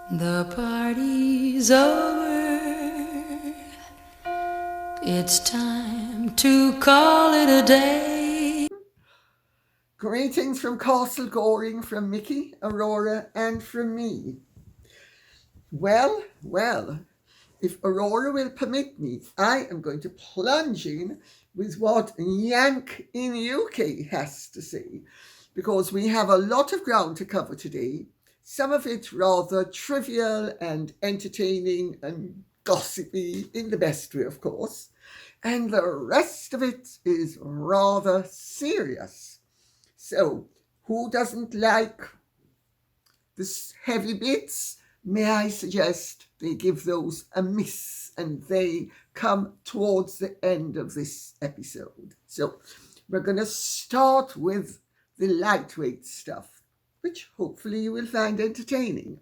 The party's over. It's time to call it a day. Greetings from Castle Goring, from Mickey, Aurora, and from me. Well, if Aurora will permit me, I am going to plunge in with what Yank in UK has to say, because we have a lot of ground to cover today, some of it rather trivial and entertaining and gossipy in the best way, of course, and the rest of it is rather serious. So, who doesn't like the heavy bits? May I suggest they give those a miss and they come towards the end of this episode. So, we're going to start with the lightweight stuff, which hopefully you will find entertaining.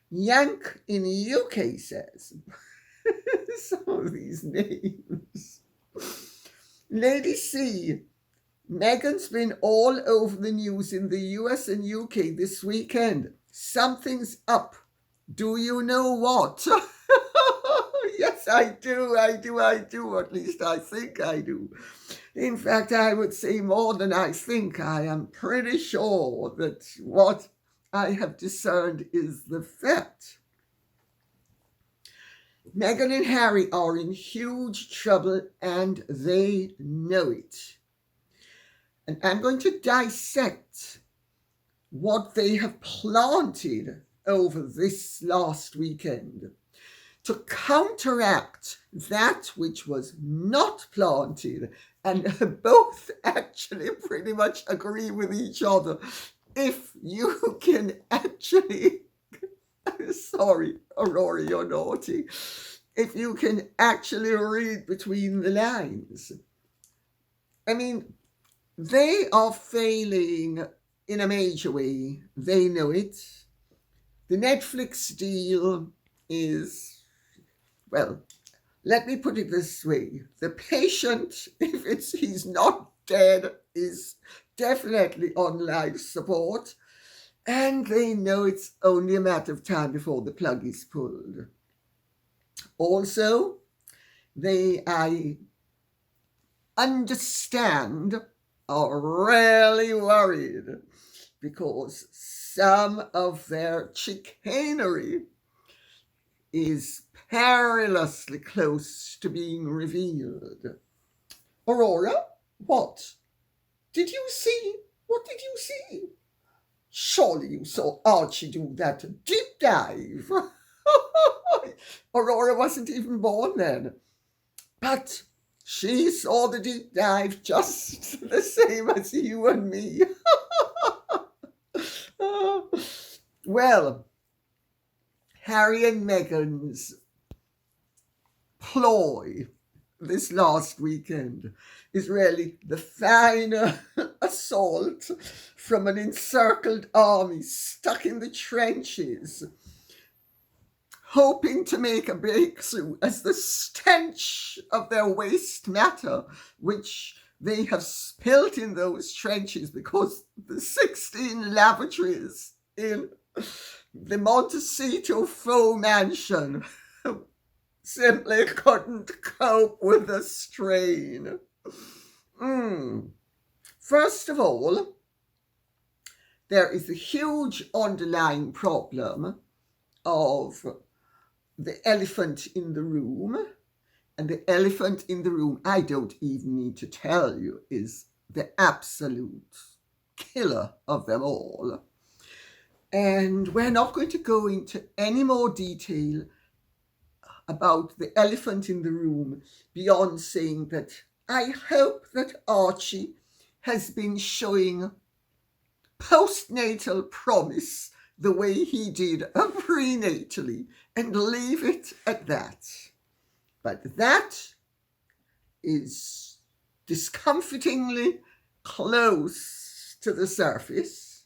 Yank in UK says, some of these names. Lady C, Meghan's been all over the news in the US and UK this weekend. Something's up. Do you know what? Yes, I do. At least I think I do. In fact, I would say more than I think. I am pretty sure that what I have discerned is the fact. Meghan and Harry are in huge trouble and they know it. And I'm going to dissect what they have planted over this last weekend to counteract that which was not planted, and both actually pretty much agree with each other. If you can actually, sorry, Aurora, you're naughty, if you can actually read between the lines. I mean, they are failing in a major way. They know it. The Netflix deal is, well, let me put it this way. The patient, if he's not dead, is definitely on life support. And they know it's only a matter of time before the plug is pulled. Also, I understand, are really worried because some of their chicanery is perilously close to being revealed. Aurora, what? Did you see? What did you see? Surely you saw Archie do that deep dive. Aurora wasn't even born then. But she saw the deep dive just the same as you and me. Well, Harry and Meghan's ploy this last weekend is really the final assault from an encircled army stuck in the trenches, hoping to make a breakthrough as the stench of their waste matter, which they have spilt in those trenches because the 16 lavatories in the Montecito faux mansion simply couldn't cope with the strain. First of all, there is a huge underlying problem of the elephant in the room. And the elephant in the room, I don't even need to tell you, is the absolute killer of them all. And we're not going to go into any more detail about the elephant in the room beyond saying that I hope that Archie has been showing postnatal promise the way he did prenatally, and leave it at that. But that is discomfortingly close to the surface,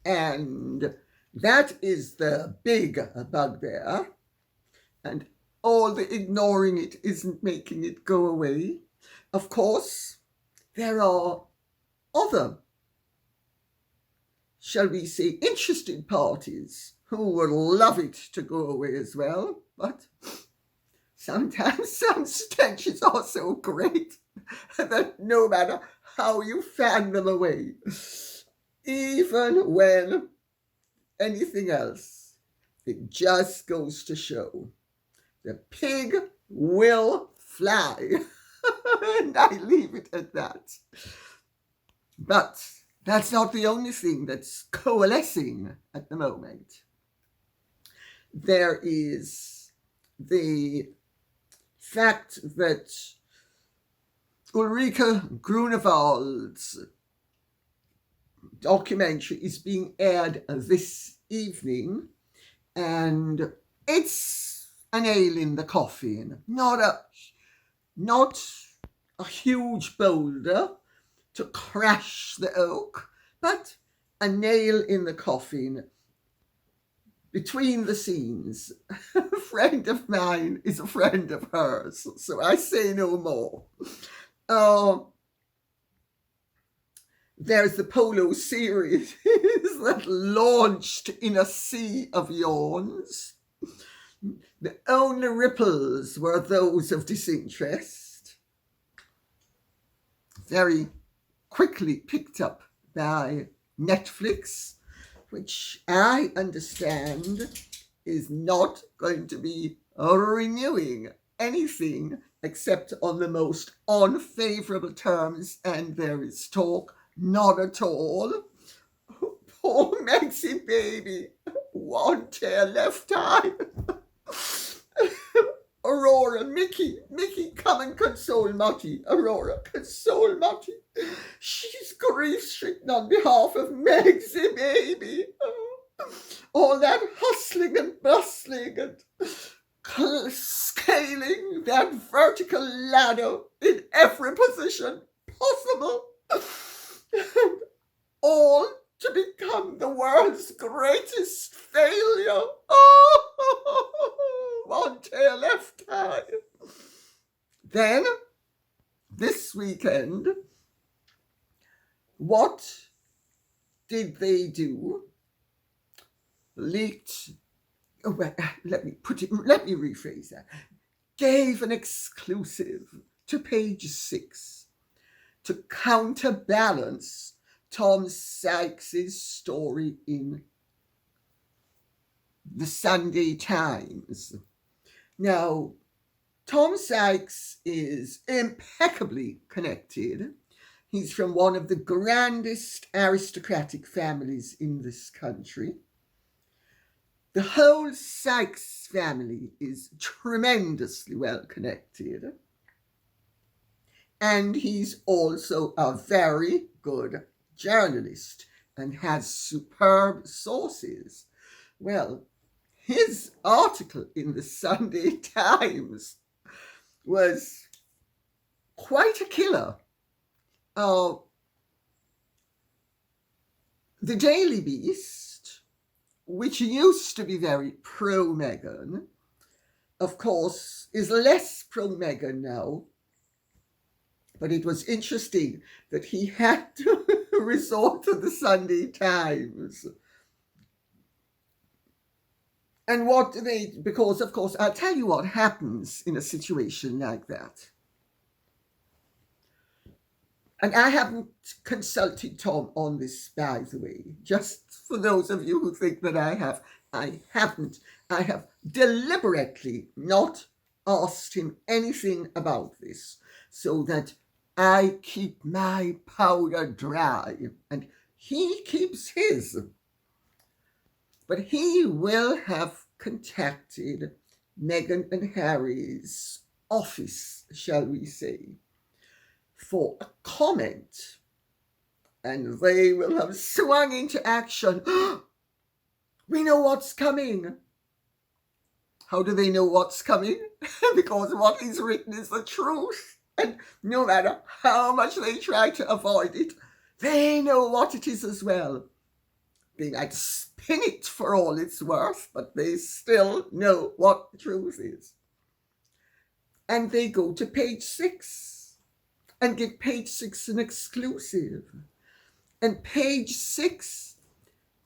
and that is the big bugbear, and all the ignoring it isn't making it go away. Of course, there are other, shall we say, interested parties who would love it to go away as well, but sometimes some stenches are so great that no matter how you fan them away, even when anything else, it just goes to show the pig will fly. And I leave it at that. But that's not the only thing that's coalescing at the moment. There is the fact that Ulrike Grunewald's documentary is being aired this evening, and it's a nail in the coffin. Not a huge boulder to crash the oak, but a nail in the coffin. Between the scenes, a friend of mine is a friend of hers, so I say no more. There's the polo series that launched in a sea of yawns. The only ripples were those of disinterest, very quickly picked up by Netflix, which I understand is not going to be renewing anything except on the most unfavourable terms, and there is talk not at all. Poor Maxie baby, one tail left eye. Aurora, Mickey, come and console Matty. Aurora, console Matty. She's grief-stricken on behalf of Megsy baby. All that hustling and bustling and scaling that vertical ladder in every position possible. And all to become the world's greatest failure. Oh, one tail left eye. Then, this weekend, what did they do? Leaked. Oh, well, let me rephrase that. Gave an exclusive to Page 6 to counterbalance Tom Sykes' story in the Sunday Times. Now, Tom Sykes is impeccably connected. He's from one of the grandest aristocratic families in this country. The whole Sykes family is tremendously well connected. And he's also a very good journalist and has superb sources. Well, his article in the Sunday Times was quite a killer. The Daily Beast, which used to be very pro-Meghan, of course, is less pro-Meghan now. But it was interesting that he had to resort to the Sunday Times. And what do they, because of course, I'll tell you what happens in a situation like that. And I haven't consulted Tom on this, by the way. Just for those of you who think that I have, I haven't. I have deliberately not asked him anything about this, so that I keep my powder dry, and he keeps his. But he will have contacted Meghan and Harry's office, shall we say, for a comment, and they will have swung into action. We know what's coming. How do they know what's coming? Because what is written is the truth. And no matter how much they try to avoid it, they know what it is as well. They might spin it for all it's worth, but they still know what the truth is. And they go to Page 6 and give Page 6 an exclusive. And Page 6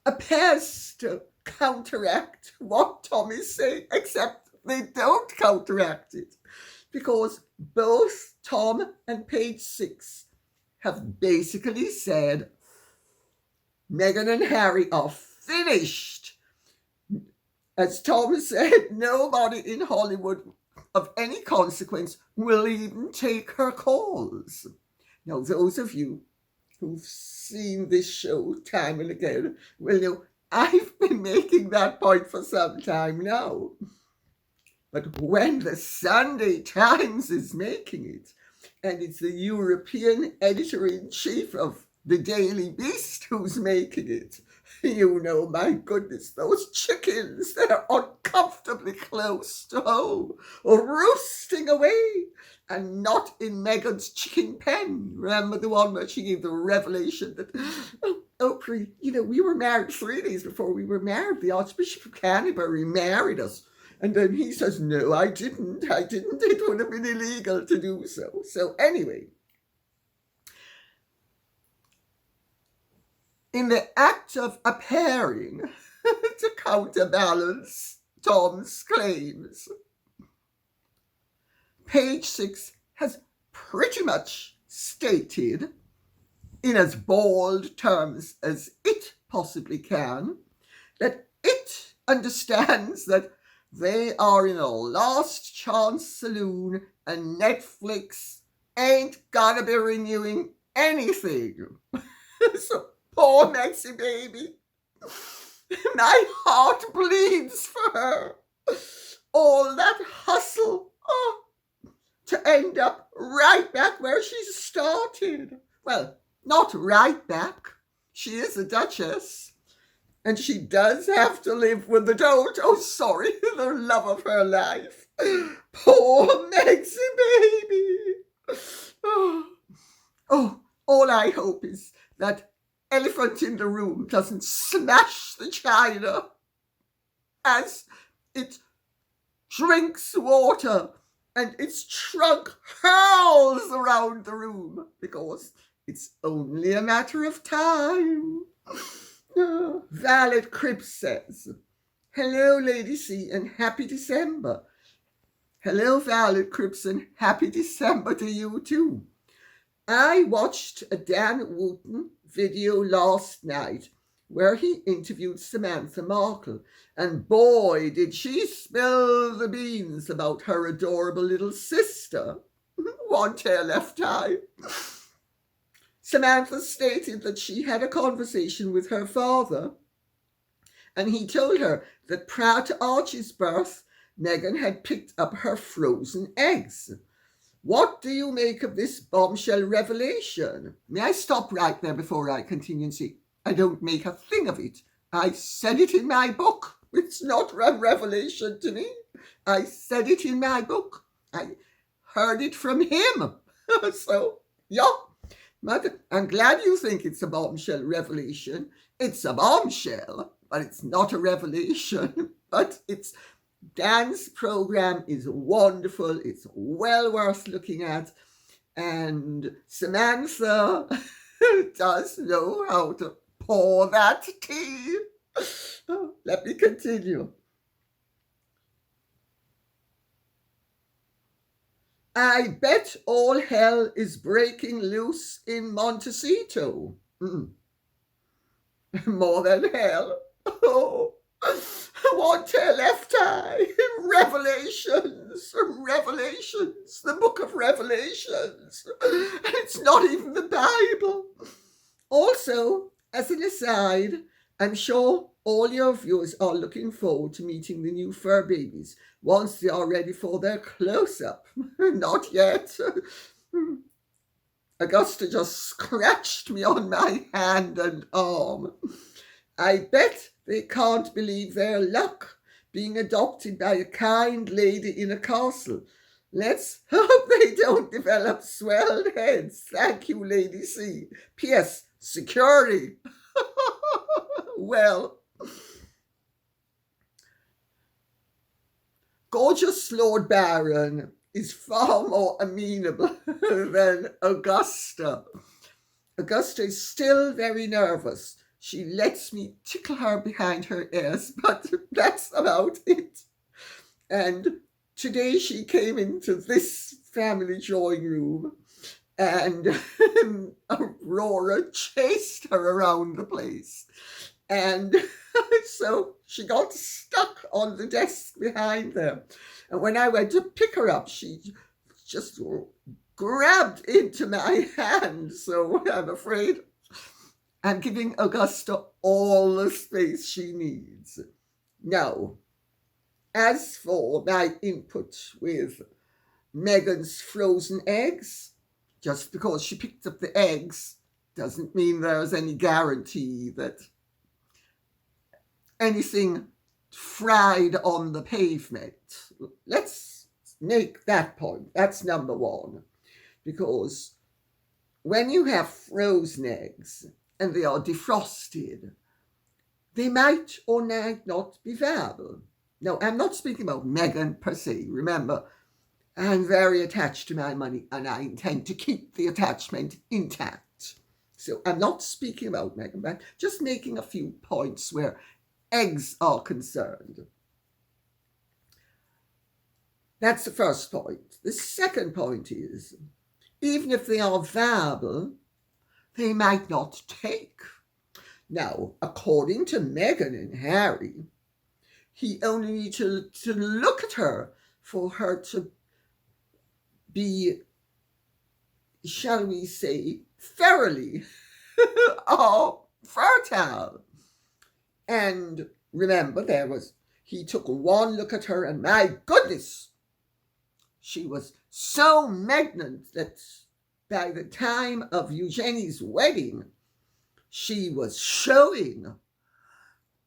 appears to counteract what Tom is saying, except they don't counteract it. Because both Tom and page 6 have basically said Meghan and Harry are finished. As Tom said, nobody in Hollywood of any consequence will even take her calls. Now, those of you who've seen this show time and again will know I've been making that point for some time now. But when the Sunday Times is making it, and it's the European editor-in-chief of the Daily Beast who's making it, you know, my goodness, those chickens, they're uncomfortably close to home, roosting away, and not in Meghan's chicken pen. Remember the one where she gave the revelation that, Oprah, we were married 3 days before we were married. The Archbishop of Canterbury married us. And then he says, no, I didn't. It would have been illegal to do so. So anyway, in the act of appearing to counterbalance Tom's claims, page 6 has pretty much stated, in as bold terms as it possibly can, that it understands that they are in a last chance saloon and Netflix ain't gonna be renewing anything. So poor Maxie baby, my heart bleeds for her. All that hustle to end up right back where she started. Well, not right back. She is a duchess. And she does have to live with the the love of her life. Poor Maxie baby. All I hope is that elephant in the room doesn't smash the china as it drinks water and its trunk hurls around the room, because it's only a matter of time. Valid Cribs says, hello, Lady C, and happy December. Hello, Valid Cribs, and happy December to you too. I watched a Dan Wooten video last night where he interviewed Samantha Markle, and boy, did she spill the beans about her adorable little sister. One tail left eye. Samantha stated that she had a conversation with her father, and he told her that prior to Archie's birth, Meghan had picked up her frozen eggs. What do you make of this bombshell revelation? May I stop right there before I continue and say, I don't make a thing of it. I said it in my book. It's not a revelation to me. I said it in my book. I heard it from him. So, yeah. Mother, I'm glad you think it's a bombshell revelation. It's a bombshell, but it's not a revelation. But Dan's program is wonderful. It's well worth looking at. And Samantha does know how to pour that tea. Let me continue. I bet all hell is breaking loose in Montecito. More than hell. Oh, one tail left eye. Revelations. The book of Revelations. And it's not even the Bible. Also, as an aside, I'm sure all your viewers are looking forward to meeting the new fur babies once they are ready for their close-up. Not yet. Augusta just scratched me on my hand and arm. I bet they can't believe their luck being adopted by a kind lady in a castle. Let's hope they don't develop swelled heads. Thank you, Lady C. P.S. Security. Well, gorgeous Lord Baron is far more amenable than Augusta. Augusta is still very nervous. She lets me tickle her behind her ears, but that's about it. And today she came into this family drawing room and Aurora chased her around the place. And so she got stuck on the desk behind them. And when I went to pick her up, she just grabbed into my hand. So I'm afraid I'm giving Augusta all the space she needs. Now, as for my input with Meghan's frozen eggs, just because she picked up the eggs doesn't mean there's any guarantee that anything fried on the pavement. Let's make that point. That's number one. Because when you have frozen eggs and they are defrosted, they might or might not be viable. Now, I'm not speaking about Meghan per se. Remember, I'm very attached to my money and I intend to keep the attachment intact. So I'm not speaking about Meghan, but just making a few points where eggs are concerned. That's the first point. The second point is, even if they are viable, they might not take. Now, according to Meghan and Harry, he only needs to look at her for her to be, shall we say, thoroughly fertile. And remember, he took one look at her and my goodness, she was so pregnant that by the time of Eugenie's wedding, she was showing.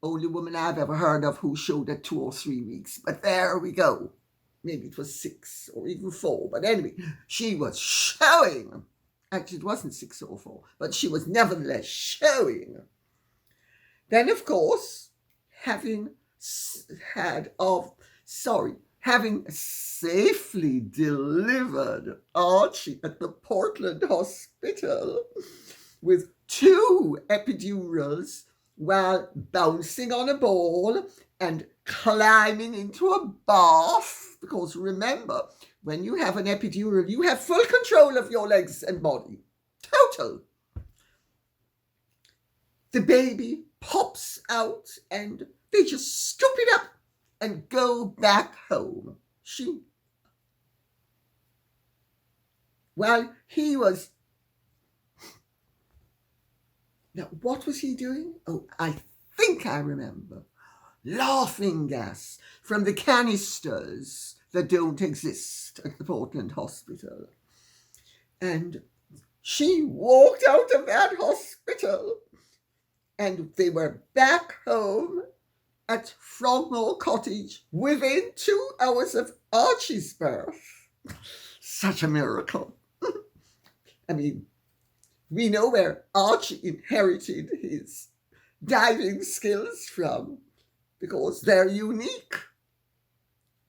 Only woman I've ever heard of who showed at 2 or 3 weeks. But there we go. Maybe it was 6 or even 4. But anyway, she was showing. Actually, it wasn't 6 or 4. But she was nevertheless showing. Then, of course, having safely delivered Archie at the Portland hospital with 2 epidurals while bouncing on a ball and climbing into a bath. Because remember, when you have an epidural, you have full control of your legs and body. Total. The baby pops out and they just scoop it up and go back home. Well, he was... Now, what was he doing? Oh, I think I remember. Laughing gas from the canisters that don't exist at the Portland hospital. And she walked out of that hospital and they were back home at Frogmore Cottage within 2 hours of Archie's birth. Such a miracle. I mean, we know where Archie inherited his diving skills from because they're unique.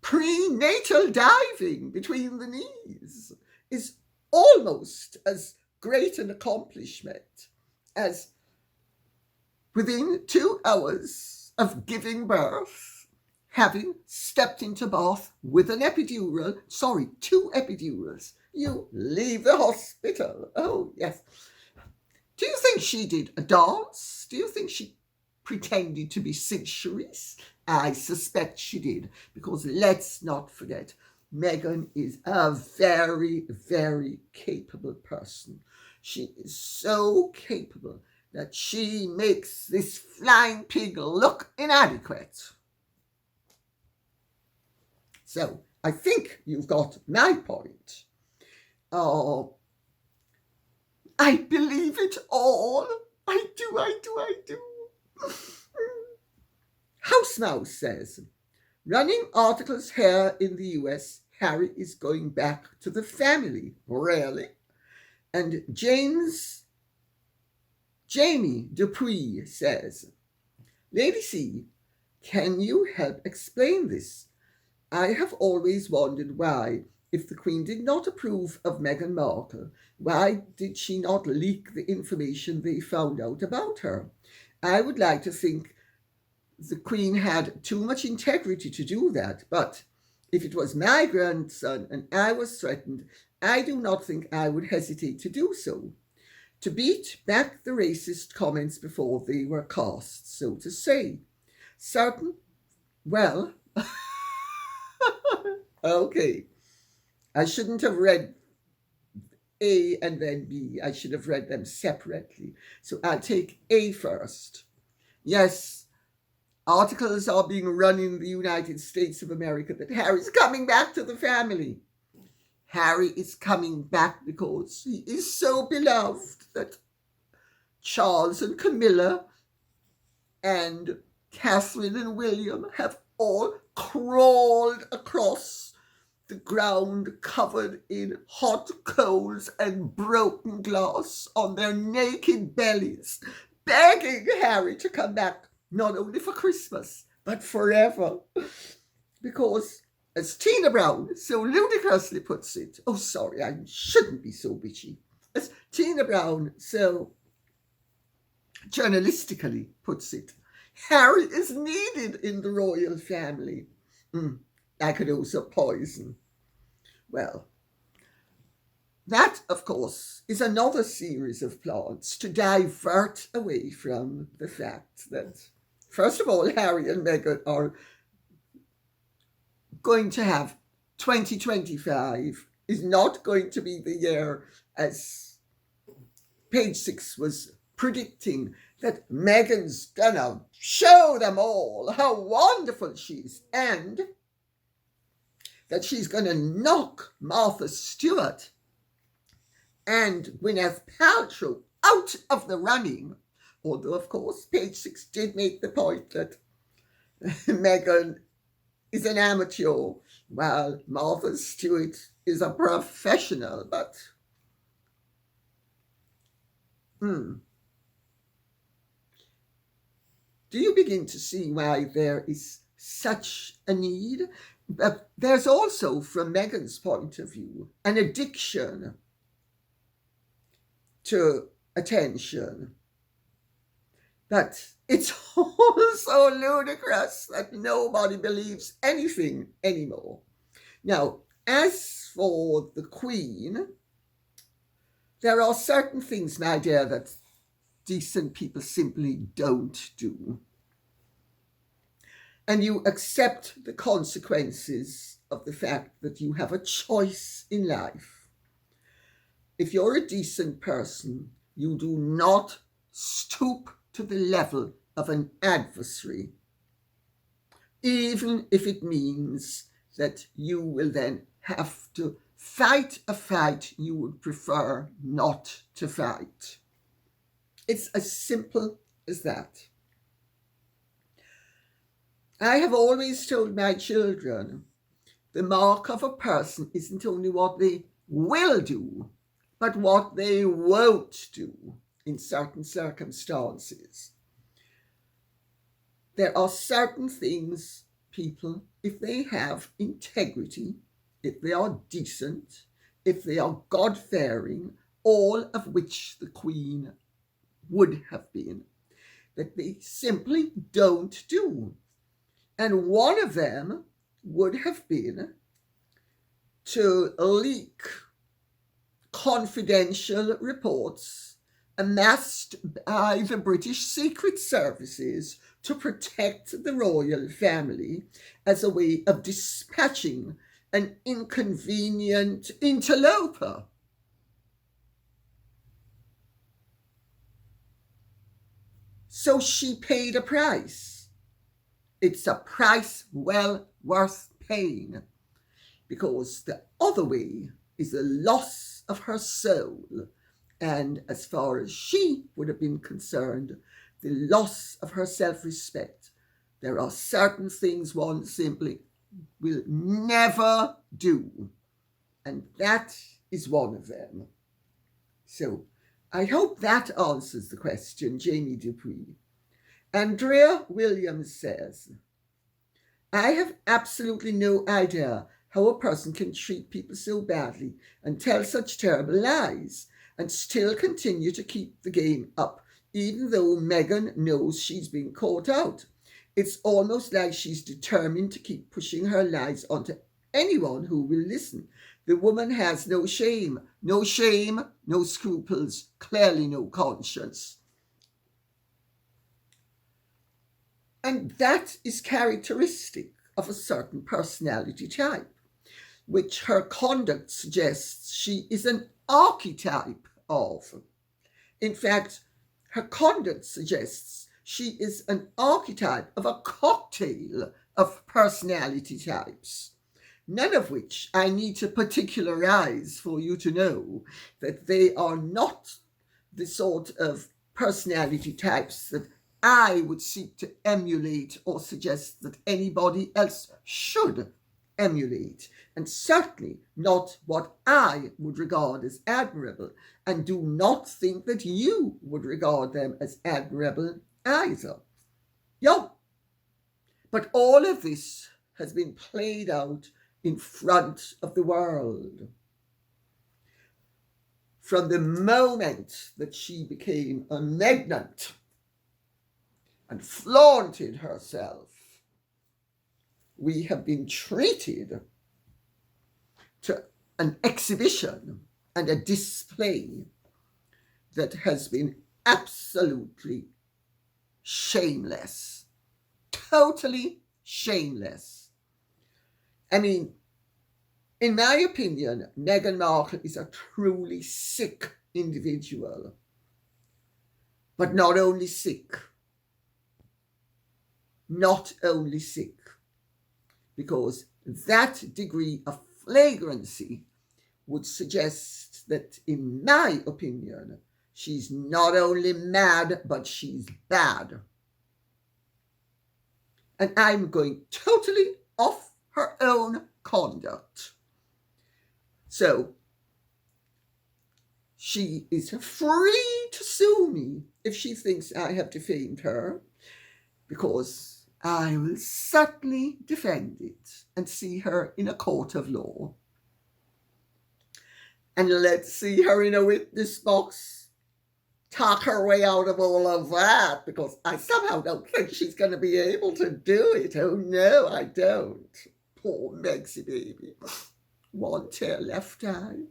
Prenatal diving between the knees is almost as great an accomplishment as within 2 hours of giving birth, having stepped into bath with an epidural, 2 epidurals, you leave the hospital. Oh, yes. Do you think she did a dance? Do you think she pretended to be Sid Charisse? I suspect she did, because let's not forget, Meghan is a very, very capable person. She is so capable that she makes this flying pig look inadequate. So, I think you've got my point. Oh, I believe it all. I do. House Mouse says, running articles here in the US, Harry is going back to the family. Really? And Jamie Dupuy says, Lady C, can you help explain this? I have always wondered why, if the Queen did not approve of Meghan Markle, why did she not leak the information they found out about her? I would like to think the Queen had too much integrity to do that, but if it was my grandson and I was threatened, I do not think I would hesitate to do so, to beat back the racist comments before they were cast, so to say. Well, okay, I shouldn't have read A and then B. I should have read them separately. So I'll take A first. Yes, articles are being run in the United States of America that Harry's coming back to the family. Harry is coming back because he is so beloved that Charles and Camilla and Catherine and William have all crawled across the ground covered in hot coals and broken glass on their naked bellies, begging Harry to come back, not only for Christmas, but forever. Because, as Tina Brown so ludicrously puts it, oh, sorry, I shouldn't be so bitchy. As Tina Brown so journalistically puts it, Harry is needed in the royal family. I could also poison. Well, that, of course, is another series of plots to divert away from the fact that, first of all, Harry and Meghan are going to have 2025 is not going to be the year, as page 6 was predicting, that Meghan's gonna show them all how wonderful she is, and that she's gonna knock Martha Stewart and Gwyneth Paltrow out of the running. Although, of course, page 6 did make the point that Meghan is an amateur, while Martha Stewart is a professional, but do you begin to see why there is such a need? But there's also, from Meghan's point of view, an addiction to attention. But it's all so ludicrous that nobody believes anything anymore. Now, as for the Queen, there are certain things, my dear, that decent people simply don't do. And you accept the consequences of the fact that you have a choice in life. If you're a decent person, you do not stoop to the level of an adversary, even if it means that you will then have to fight a fight you would prefer not to fight. It's as simple as that. I have always told my children the mark of a person isn't only what they will do, but what they won't do in certain circumstances. There are certain things people, if they have integrity, if they are decent, if they are God-fearing, all of which the Queen would have been, that they simply don't do. And one of them would have been to leak confidential reports amassed by the British Secret Services to protect the royal family as a way of dispatching an inconvenient interloper. So she paid a price. It's a price well worth paying, because the other way is the loss of her soul, and as far as she would have been concerned, the loss of her self-respect. There are certain things one simply will never do, and that is one of them. So I hope that answers the question, Jamie Dupuy. Andrea Williams says, I have absolutely no idea how a person can treat people so badly and tell such terrible lies and still continue to keep the game up, even though Meghan knows she's been caught out. It's almost like she's determined to keep pushing her lies onto anyone who will listen. The woman has no shame, no scruples, clearly no conscience. And that is characteristic of a certain personality type, which her conduct suggests she is an archetype of. In fact, her conduct suggests she is an archetype of a cocktail of personality types, none of which I need to particularize for you to know that they are not the sort of personality types that I would seek to emulate or suggest that anybody else should emulate, and certainly not what I would regard as admirable, and do not think that you would regard them as admirable either. Yeah. But all of this has been played out in front of the world. From the moment that she became a magnate and flaunted herself, we have been treated to an exhibition and a display that has been absolutely shameless. Totally shameless. I mean, in my opinion, Meghan Markle is a truly sick individual. But not only sick, because that degree of flagrancy would suggest that, in my opinion, she's not only mad, but she's bad. And I'm going totally off her own conduct. So, she is free to sue me if she thinks I have defamed her, because I will certainly defend it and see her in a court of law. And let's see her in a witness box talk her way out of all of that, because I somehow don't think she's going to be able to do it. Oh no, I don't. Poor Megsy baby. One tear left eye.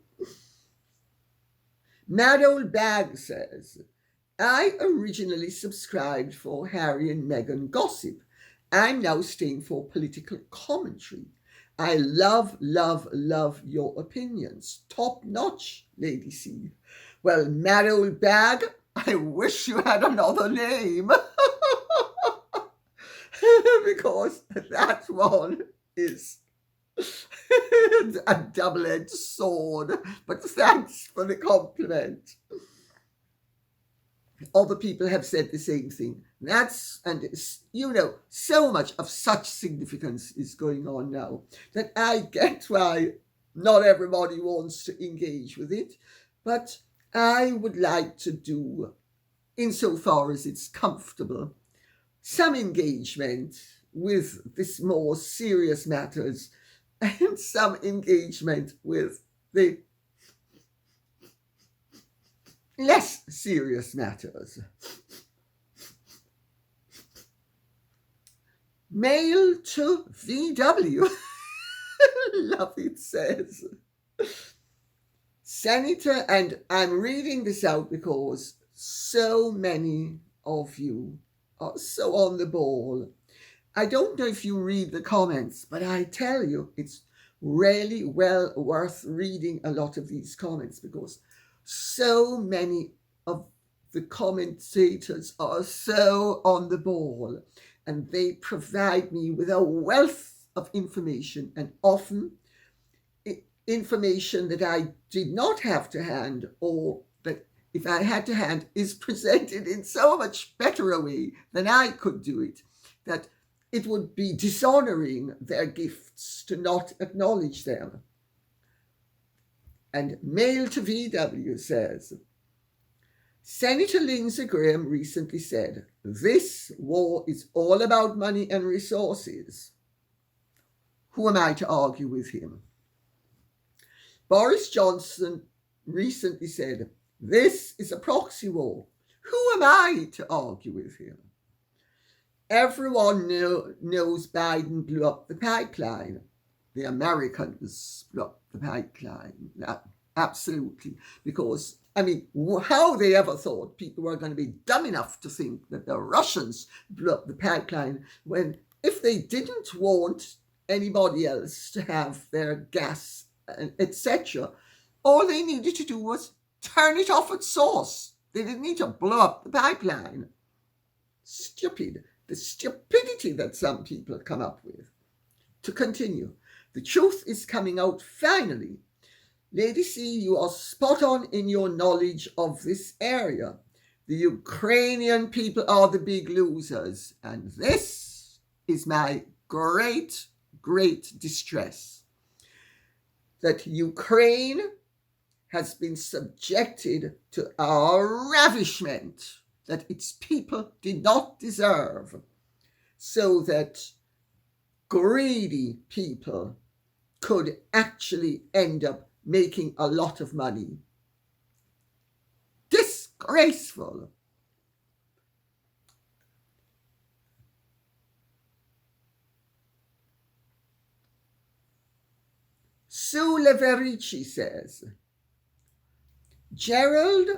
Mad Old Bag says, I originally subscribed for Harry and Meghan gossip. I'm now staying for political commentary. I love your opinions. Top notch, Lady C. Well, Mad Old Bag, I wish you had another name. Because that one is a double-edged sword. But thanks for the compliment. Other people have said the same thing. So much of such significance is going on now that I get why not everybody wants to engage with it, but I would like to do, insofar as it's comfortable, some engagement with this more serious matters and some engagement with the less serious matters. Mail to VW. Love it, says. Senator, and I'm reading this out because so many of you are so on the ball. I don't know if you read the comments, but I tell you, it's really well worth reading a lot of these comments, because so many of the commentators are so on the ball, and they provide me with a wealth of information, and often information that I did not have to hand, or that if I had to hand is presented in so much better a way than I could do it, that it would be dishonoring their gifts to not acknowledge them. And Mail to VW says, Senator Lindsey Graham recently said, this war is all about money and resources. Who am I to argue with him? Boris Johnson recently said, this is a proxy war. Who am I to argue with him? Everyone knows Biden blew up the pipeline. The Americans blew up the pipeline. Absolutely. Because, how they ever thought people were going to be dumb enough to think that the Russians blew up the pipeline when, if they didn't want anybody else to have their gas, etc., all they needed to do was turn it off its source. They didn't need to blow up the pipeline. Stupid. The stupidity that some people come up with. To continue, the truth is coming out finally. Lady C, you are spot on in your knowledge of this area. The Ukrainian people are the big losers, and this is my great, great distress. That Ukraine has been subjected to a ravishment that its people did not deserve, so that greedy people could actually end up making a lot of money. Disgraceful. Sue Leverici says, Gerald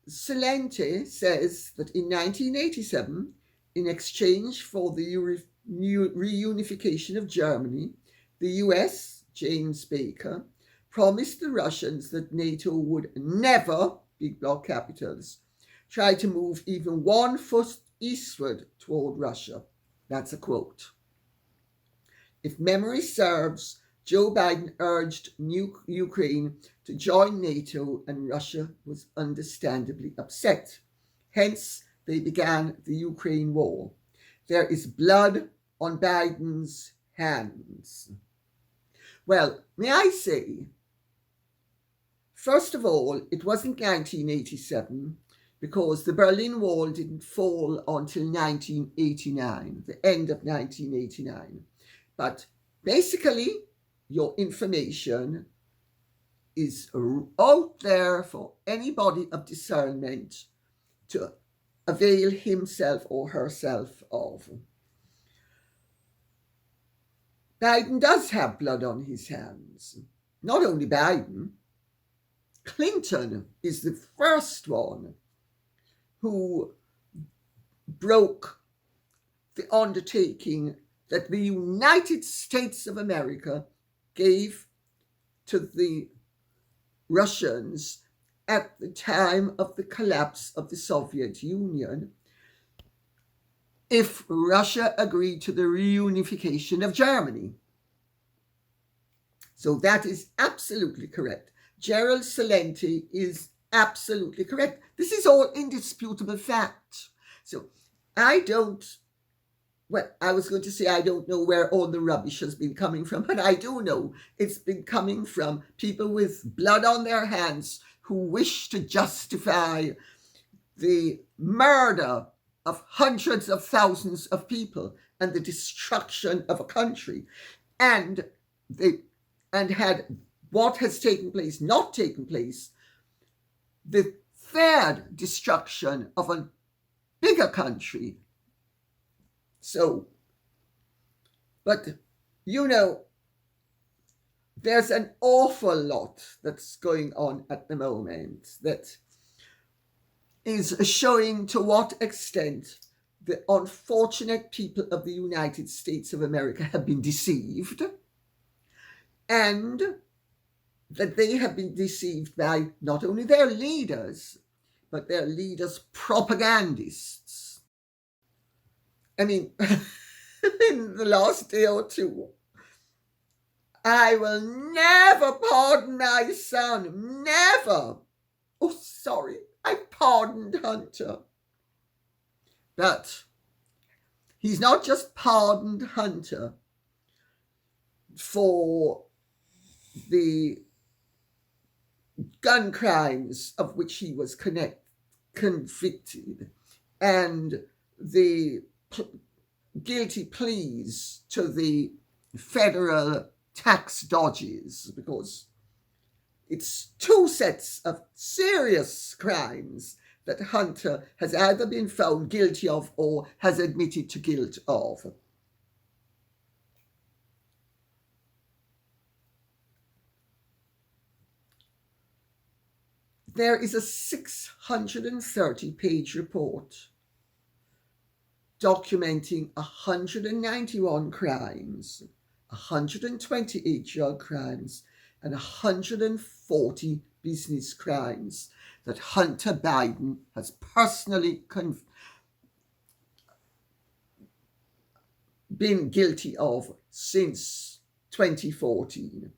Celente says that in 1987, in exchange for the reunification of Germany, the US, James Baker, promised the Russians that NATO would never, big bloc capitals, try to move even 1 foot eastward toward Russia. That's a quote. If memory serves, Joe Biden urged Ukraine to join NATO, and Russia was understandably upset. Hence, they began the Ukraine war. There is blood on Biden's hands. Well, may I say, first of all, it wasn't 1987 because the Berlin Wall didn't fall until 1989, the end of 1989. But basically, your information is out there for anybody of discernment to avail himself or herself of. Biden does have blood on his hands. Not only Biden, Clinton is the first one who broke the undertaking that the United States of America gave to the Russians at the time of the collapse of the Soviet Union, if Russia agreed to the reunification of Germany. So that is absolutely correct. Gerald Celente is absolutely correct. This is all indisputable fact. So I was going to say I don't know where all the rubbish has been coming from, but I do know it's been coming from people with blood on their hands who wish to justify the murder of hundreds of thousands of people and the destruction of a country, and had what has taken place not taken place, the third destruction of a bigger country. So, but there's an awful lot that's going on at the moment that is showing to what extent the unfortunate people of the United States of America have been deceived, and that they have been deceived by not only their leaders, but their leaders' propagandists. I mean, in the last day or two, I will never pardon my son. Never. Oh, sorry. I pardoned Hunter. But he's not just pardoned Hunter for the gun crimes of which he was convicted and the guilty pleas to the federal tax dodges, because it's two sets of serious crimes that Hunter has either been found guilty of or has admitted to guilt of. There is a 630-page report documenting 191 crimes, 128 drug crimes, and 140 business crimes that Hunter Biden has personally been guilty of since 2014.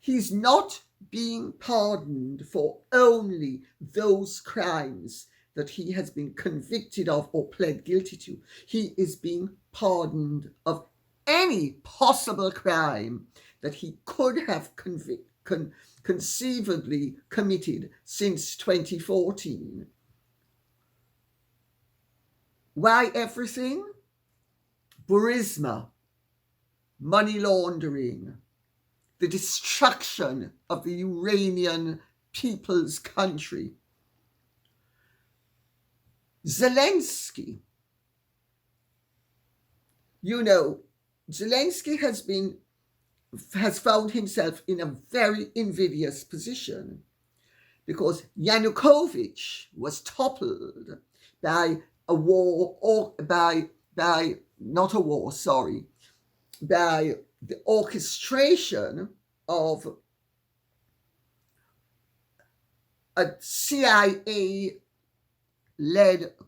He's not being pardoned for only those crimes that he has been convicted of or pled guilty to. He is being pardoned of any possible crime that he could have conceivably committed since 2014. Why everything? Burisma, money laundering, the destruction of the Ukrainian people's country. Zelensky. Zelensky has found himself in a very invidious position because Yanukovych was toppled by by the orchestration of a CIA-led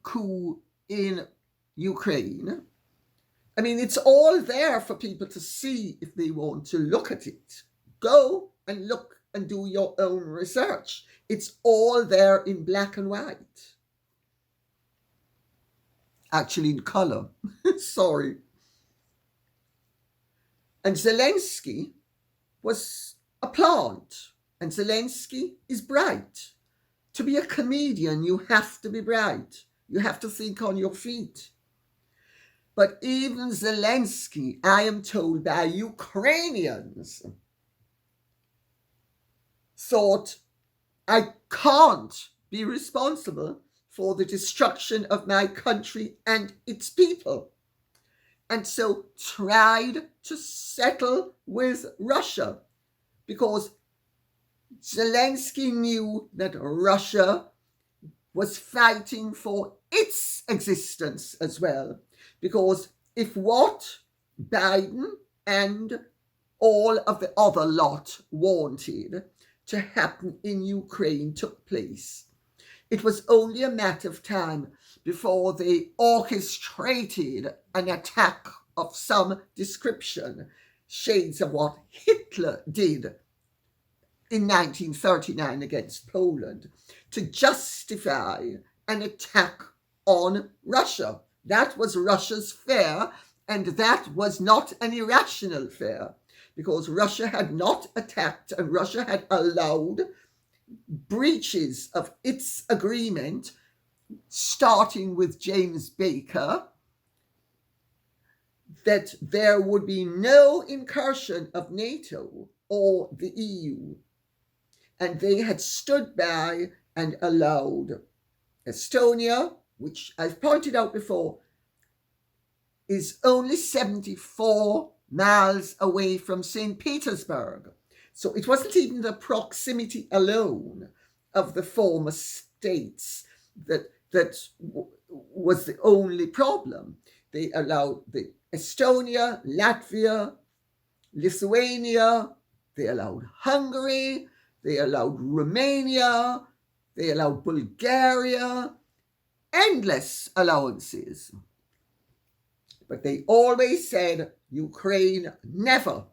coup in Ukraine. I mean, it's all there for people to see if they want to look at it. Go and look and do your own research. It's all there in black and white. Actually, in color. Sorry. And Zelensky was a plant. And Zelensky is bright. To be a comedian, you have to be bright. You have to think on your feet. But even Zelensky, I am told by Ukrainians, thought, I can't be responsible for the destruction of my country and its people. And so tried to settle with Russia because Zelensky knew that Russia was fighting for its existence as well. Because if what Biden and all of the other lot wanted to happen in Ukraine took place, it was only a matter of time before they orchestrated an attack of some description, shades of what Hitler did in 1939 against Poland, to justify an attack on Russia. That was Russia's fear, and that was not an irrational fear, because Russia had not attacked and Russia had allowed breaches of its agreement, starting with James Baker, that there would be no incursion of NATO or the EU. And they had stood by and allowed Estonia, which I've pointed out before, is only 74 miles away from St. Petersburg. So it wasn't even the proximity alone of the former states that was the only problem. They allowed the Estonia, Latvia, Lithuania, they allowed Hungary, they allowed Romania, they allowed Bulgaria, endless allowances. But they always said, Ukraine never.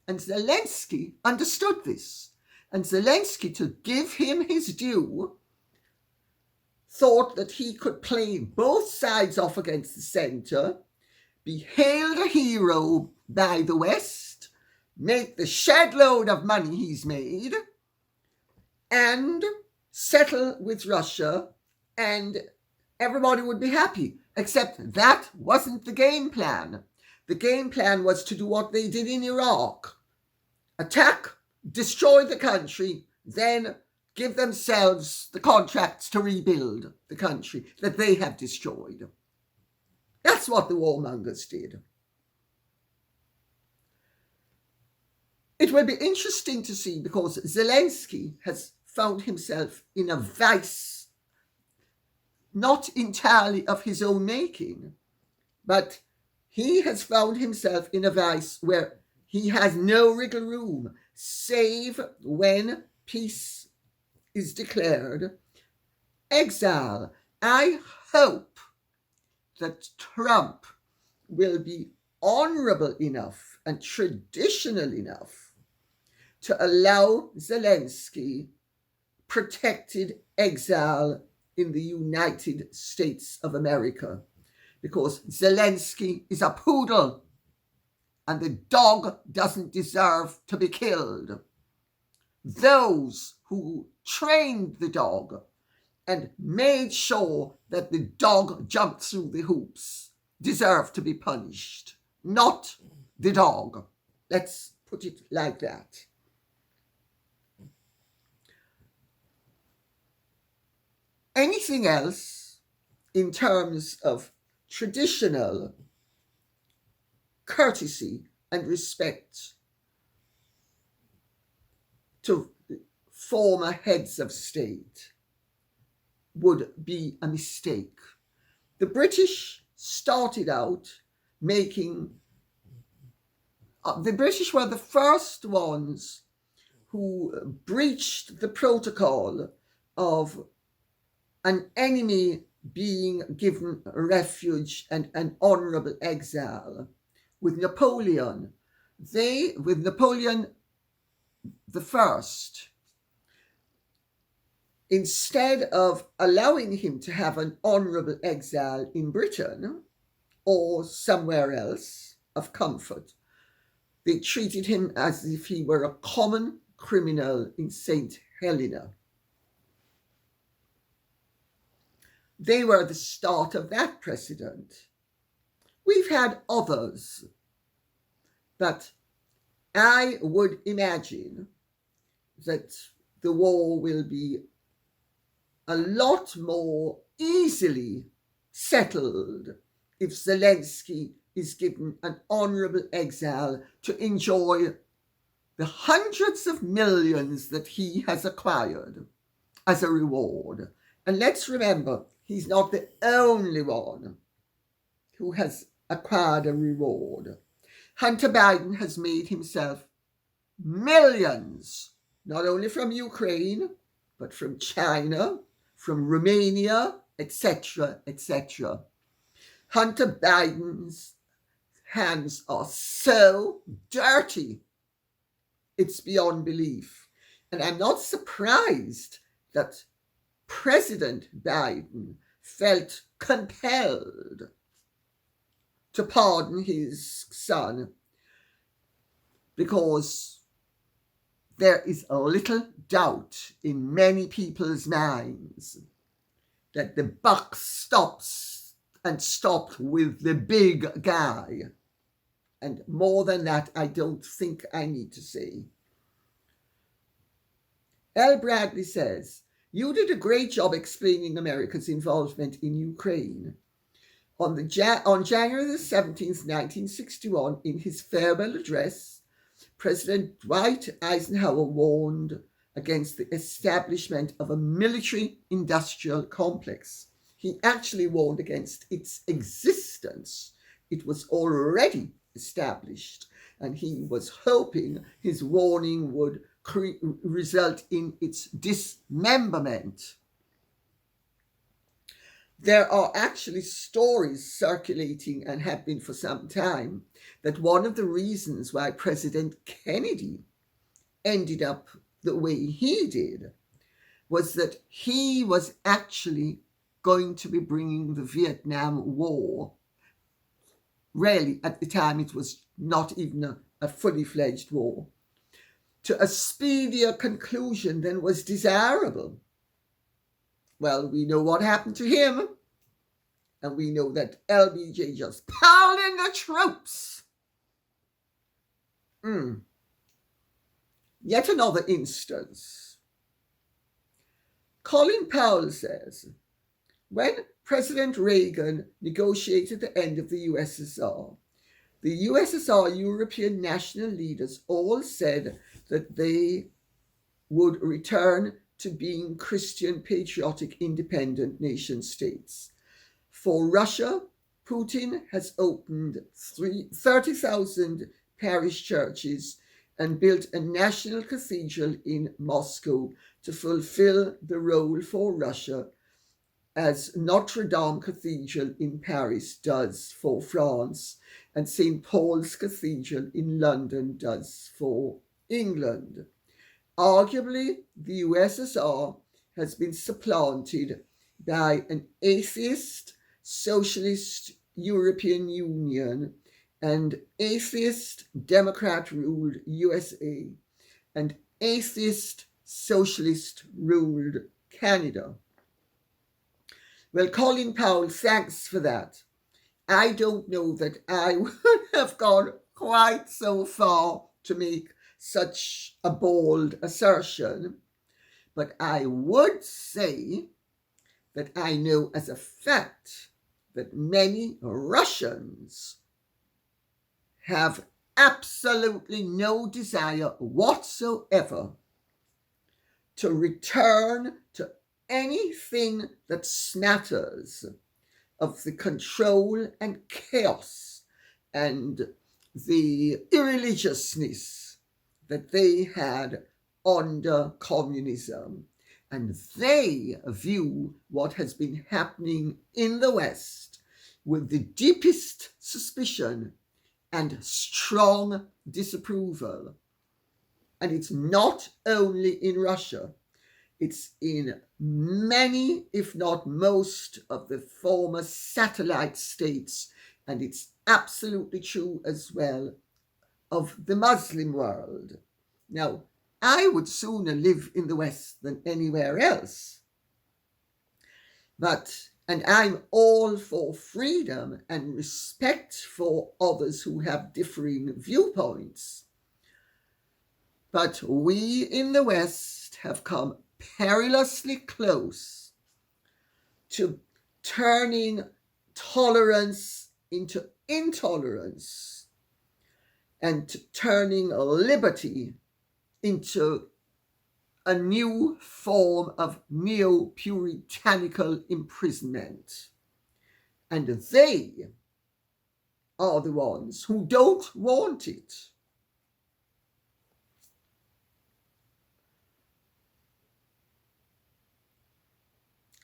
And Zelensky understood this. And Zelensky, to give him his due, thought that he could play both sides off against the centre, be hailed a hero by the West, make the shed load of money he's made, and settle with Russia, and everybody would be happy. Except that wasn't the game plan. The game plan was to do what they did in Iraq. Attack, destroy the country, then give themselves the contracts to rebuild the country that they have destroyed. That's what the warmongers did. It will be interesting to see, because Zelensky has found himself in a vice, not entirely of his own making, but he has found himself in a vice where he has no wriggle room, save when peace is declared. Exile. I hope that Trump will be honourable enough and traditional enough to allow Zelensky protected exile in the United States of America, because Zelensky is a poodle and the dog doesn't deserve to be killed. Those who trained the dog and made sure that the dog jumped through the hoops deserve to be punished, not the dog. Let's put it like that. Anything else in terms of traditional courtesy and respect to former heads of state would be a mistake. The British started out making, the British were the first ones who breached the protocol of an enemy being given refuge and an honourable exile with Napoleon. With Napoleon the First, instead of allowing him to have an honourable exile in Britain or somewhere else of comfort, they treated him as if he were a common criminal in St. Helena. They were the start of that precedent. We've had others, but I would imagine that the war will be a lot more easily settled if Zelensky is given an honourable exile to enjoy the hundreds of millions that he has acquired as a reward. And let's remember, he's not the only one who has acquired a reward. Hunter Biden has made himself millions, not only from Ukraine, but from China, from Romania, etc., etc. Hunter Biden's hands are so dirty, it's beyond belief. And I'm not surprised that President Biden felt compelled to pardon his son, because there is a little doubt in many people's minds that the buck stopped with the big guy. And more than that, I don't think I need to say. L. Bradley says, "You did a great job explaining America's involvement in Ukraine. On January the 17th, 1961, in his farewell address, President Dwight Eisenhower warned against the establishment of a military-industrial complex. He actually warned against its existence. It was already established, and he was hoping his warning would result in its dismemberment." There are actually stories circulating, and have been for some time, that one of the reasons why President Kennedy ended up the way he did was that he was actually going to be bringing the Vietnam War, really at the time it was not even a fully fledged war, to a speedier conclusion than was desirable. Well, we know what happened to him, and we know that LBJ just piled in the troops. Yet another instance Colin Powell says, when President Reagan negotiated the end of the USSR, the USSR European national leaders all said that they would return to being Christian, patriotic, independent nation states. For Russia, Putin has opened 30,000 parish churches and built a national cathedral in Moscow to fulfill the role for Russia as Notre Dame Cathedral in Paris does for France and St. Paul's Cathedral in London does for England. Arguably, the USSR has been supplanted by an atheist, socialist European Union and atheist, Democrat-ruled USA and atheist, socialist-ruled Canada. Well, Colin Powell, thanks for that. I don't know that I would have gone quite so far to make such a bold assertion, but I would say that I know as a fact that many Russians have absolutely no desire whatsoever to return to anything that smatters of the control and chaos and the irreligiousness that they had under communism. And they view what has been happening in the West with the deepest suspicion and strong disapproval. And it's not only in Russia, it's in many, if not most, of the former satellite states, and it's absolutely true as well of the Muslim world. Now, I would sooner live in the West than anywhere else. And I'm all for freedom and respect for others who have differing viewpoints. But we in the West have come perilously close to turning tolerance into intolerance and to turning liberty into a new form of neo-puritanical imprisonment. And they are the ones who don't want it.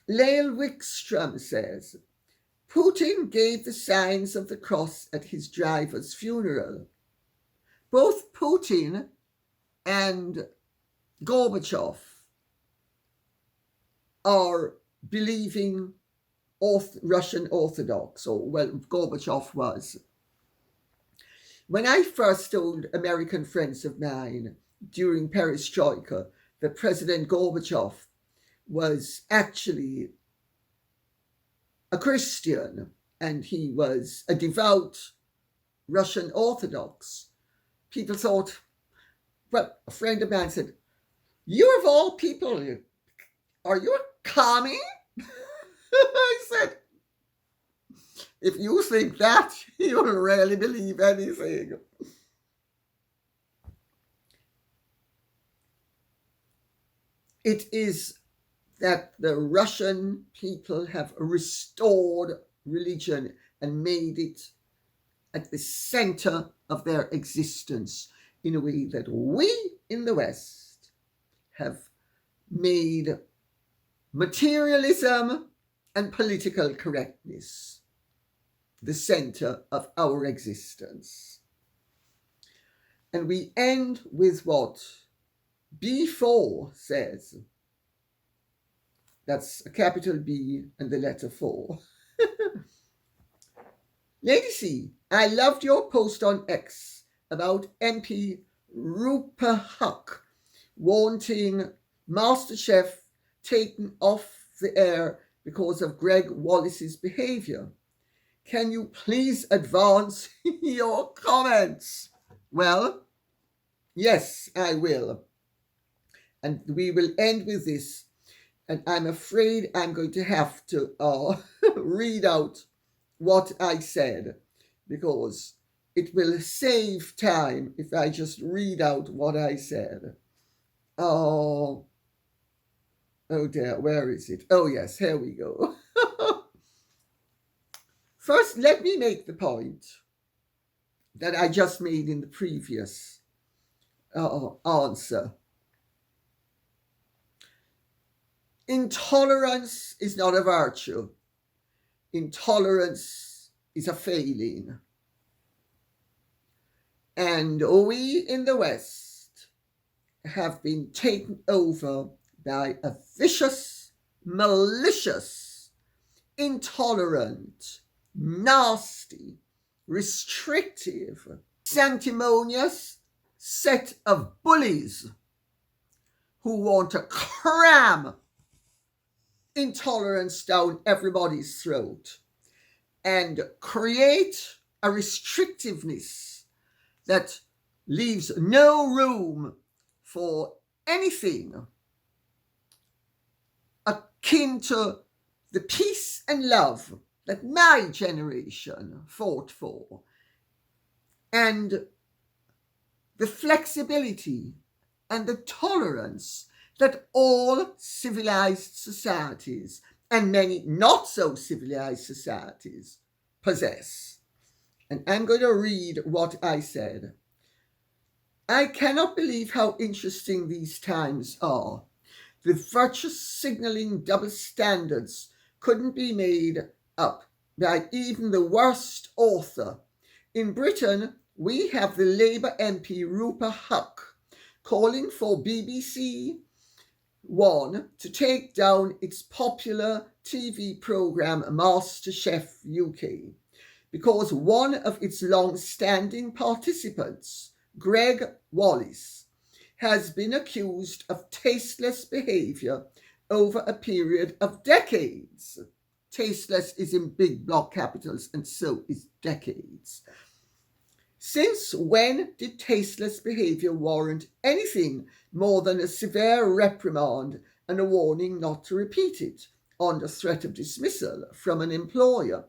Lael Wickstrom says, Putin gave the signs of the cross at his driver's funeral. Both Putin and Gorbachev are believing Russian Orthodox, or well, Gorbachev was. When I first told American friends of mine during Perestroika that President Gorbachev was actually a Christian and he was a devout Russian Orthodox, people thought, well, a friend of mine said, you of all people, are you a commie? I said, if you think that, you'll rarely believe anything. It is that the Russian people have restored religion and made it at the center of their existence in a way that we in the West have made materialism and political correctness the center of our existence. And we end with what B4 says. That's a capital B and the letter 4. Lady C, I loved your post on X about MP Rupa Huq wanting MasterChef taken off the air because of Gregg Wallace's behaviour. Can you please advance your comments? Well, yes, I will. And we will end with this. And I'm afraid I'm going to have to read out what I said, because it will save time if I just read out what I said. Oh dear, where is it? Oh yes, here we go. First, let me make the point that I just made in the previous answer. Intolerance is not a virtue. Intolerance is a failing. And we in the West have been taken over by a vicious, malicious, intolerant, nasty, restrictive, sanctimonious set of bullies who want to cram intolerance down everybody's throat and create a restrictiveness that leaves no room for anything akin to the peace and love that my generation fought for, and the flexibility and the tolerance that all civilized societies and many not so civilized societies possess. And I'm going to read what I said. I cannot believe how interesting these times are. The virtuous signaling double standards couldn't be made up by even the worst author. In Britain, we have the Labour MP Rupa Huq calling for BBC One to take down its popular TV programme MasterChef UK because one of its long-standing participants, Gregg Wallace, has been accused of tasteless behaviour over a period of decades. Tasteless is in big block capitals, and so is decades. Since when did tasteless behaviour warrant anything more than a severe reprimand and a warning not to repeat it, under threat of dismissal from an employer,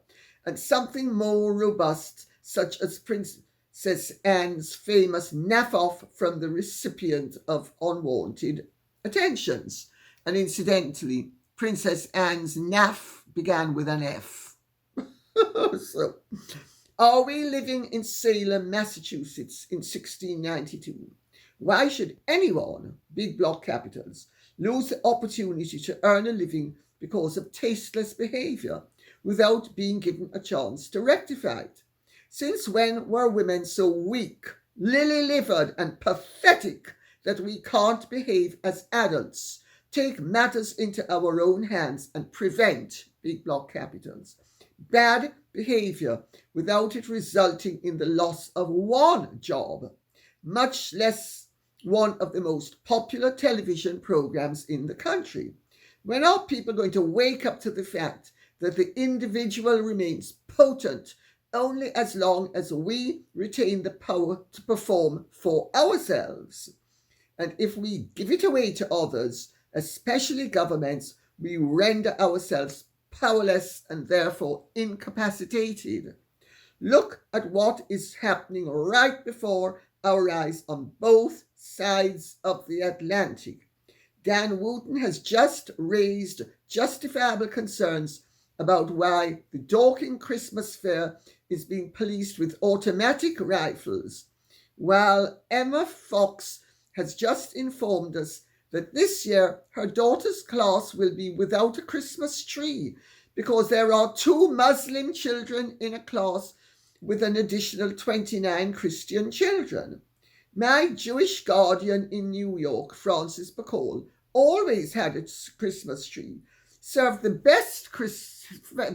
and something more robust, such as Princess Anne's famous naff off from the recipient of unwanted attentions? And incidentally, Princess Anne's naff began with an F. So, are we living in Salem, Massachusetts in 1692? Why should anyone, big block capitals, lose the opportunity to earn a living because of tasteless behaviour without being given a chance to rectify it? Since when were women so weak, lily-livered and pathetic that we can't behave as adults, take matters into our own hands and prevent, big block capitals, bad behaviour without it resulting in the loss of one job, much less one of the most popular television programmes in the country? When are people going to wake up to the fact that the individual remains potent only as long as we retain the power to perform for ourselves? And if we give it away to others, especially governments, we render ourselves powerless and therefore incapacitated. Look at what is happening right before our eyes on both sides of the Atlantic. Dan Wooten has just raised justifiable concerns about why the Dorking Christmas fair is being policed with automatic rifles, while Emma Fox has just informed us that this year her daughter's class will be without a Christmas tree because there are 2 Muslim children in a class with an additional 29 Christian children. My Jewish guardian in New York, Francis Bacall, always had a Christmas tree, served the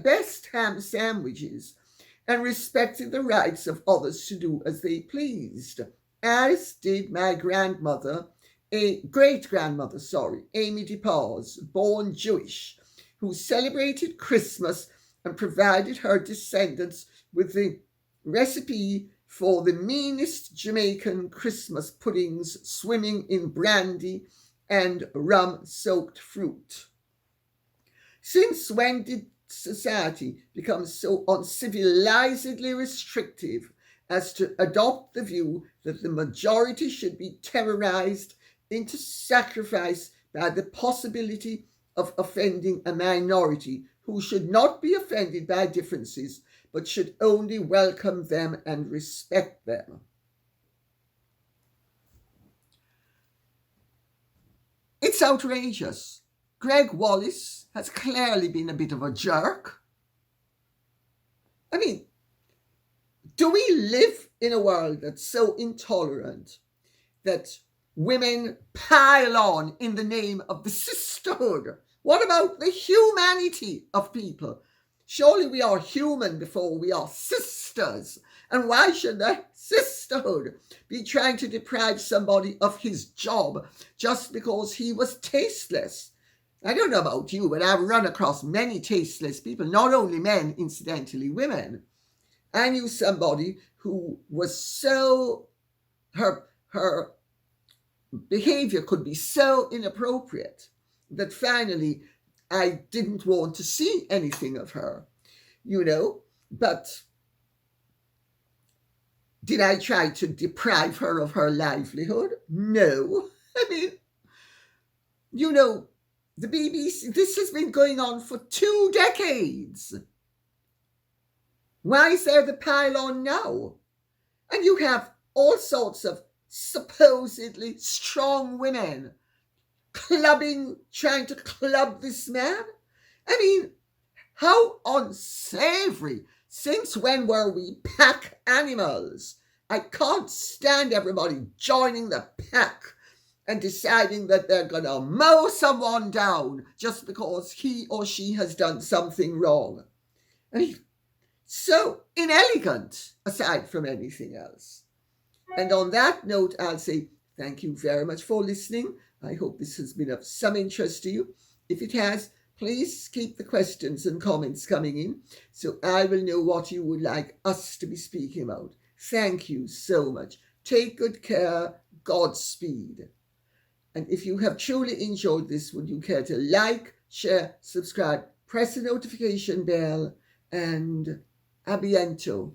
best ham sandwiches, and respected the rights of others to do as they pleased, as did my great-grandmother, Amy DePaz, born Jewish, who celebrated Christmas and provided her descendants with the recipe for the meanest Jamaican Christmas puddings swimming in brandy and rum-soaked fruit. Since when did society become so uncivilizedly restrictive as to adopt the view that the majority should be terrorized into sacrifice by the possibility of offending a minority who should not be offended by differences but should only welcome them and respect them? It's outrageous. Gregg Wallace has clearly been a bit of a jerk. I mean, do we live in a world that's so intolerant that women pile on in the name of the sisterhood? What about the humanity of people? Surely we are human before we are sisters. And why should the sisterhood be trying to deprive somebody of his job just because he was tasteless? I don't know about you, but I've run across many tasteless people, not only men, incidentally, women. I knew somebody who was so, her behavior could be so inappropriate that finally I didn't want to see anything of her, but did I try to deprive her of her livelihood? No. I mean, the BBC, this has been going on for 2 decades. Why is there the pile-on now? And you have all sorts of supposedly strong women trying to club this man. I mean, how unsavory. Since when were we pack animals? I can't stand everybody joining the pack and deciding that they're going to mow someone down just because he or she has done something wrong. I mean, so inelegant, aside from anything else. And on that note, I'll say thank you very much for listening. I hope this has been of some interest to you. If it has, please keep the questions and comments coming in so I will know what you would like us to be speaking about. Thank you so much. Take good care. Godspeed. And if you have truly enjoyed this, would you care to like, share, subscribe, press the notification bell, and a bientôt.